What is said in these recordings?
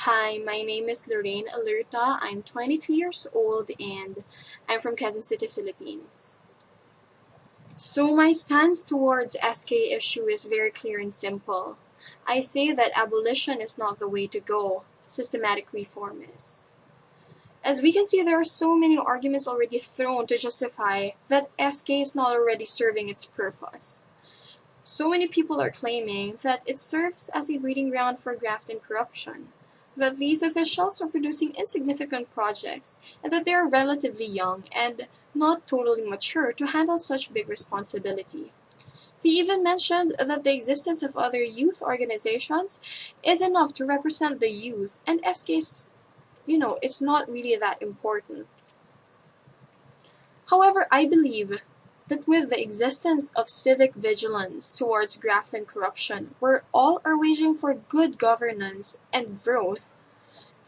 Hi, my name is Raine Alerta. I'm 22 years old and I'm from Quezon City, Philippines. So my stance towards SK issue is very clear and simple. I say that abolition is not the way to go. Systematic reform is. As we can see, there are so many arguments already thrown to justify that SK is not already serving its purpose. So many people are claiming that it serves as a breeding ground for graft and corruption, that these officials are producing insignificant projects, and that they are relatively young and not totally mature to handle such big responsibility. They even mentioned that the existence of other youth organizations is enough to represent the youth, and SK's, it's not really that important. However, I believe that with the existence of civic vigilance towards graft and corruption, where all are waging for good governance and growth,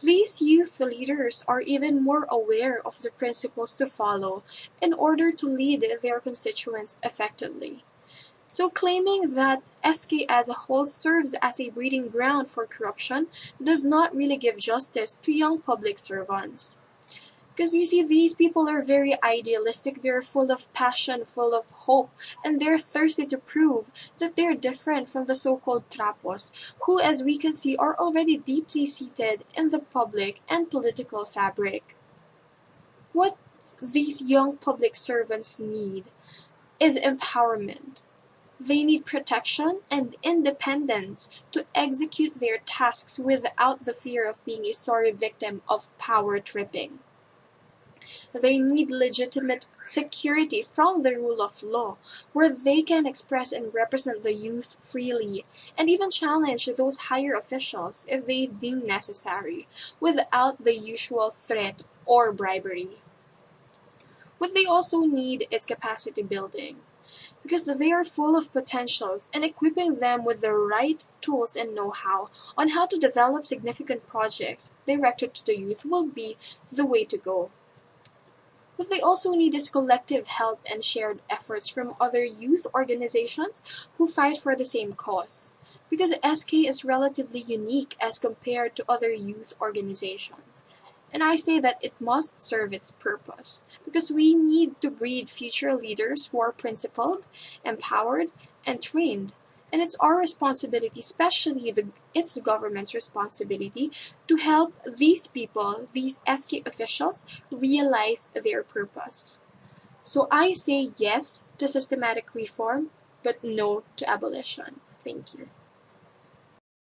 these youth leaders are even more aware of the principles to follow in order to lead their constituents effectively. So claiming that SK as a whole serves as a breeding ground for corruption does not really give justice to young public servants. Because you see, these people are very idealistic, they're full of passion, full of hope, and they're thirsty to prove that they're different from the so-called trapos, who, as we can see, are already deeply seated in the public and political fabric. What these young public servants need is empowerment. They need protection and independence to execute their tasks without the fear of being a sorry victim of power tripping. They need legitimate security from the rule of law, where they can express and represent the youth freely, and even challenge those higher officials if they deem necessary, without the usual threat or bribery. What they also need is capacity building, because they are full of potentials, and equipping them with the right tools and know-how on how to develop significant projects directed to the youth will be the way to go. What they also need is collective help and shared efforts from other youth organizations who fight for the same cause, because SK is relatively unique as compared to other youth organizations. And I say that it must serve its purpose, because we need to breed future leaders who are principled, empowered, and trained. And it's our responsibility, especially it's the government's responsibility, to help these people, these SK officials, realize their purpose. So I say yes to systematic reform, but no to abolition. Thank you.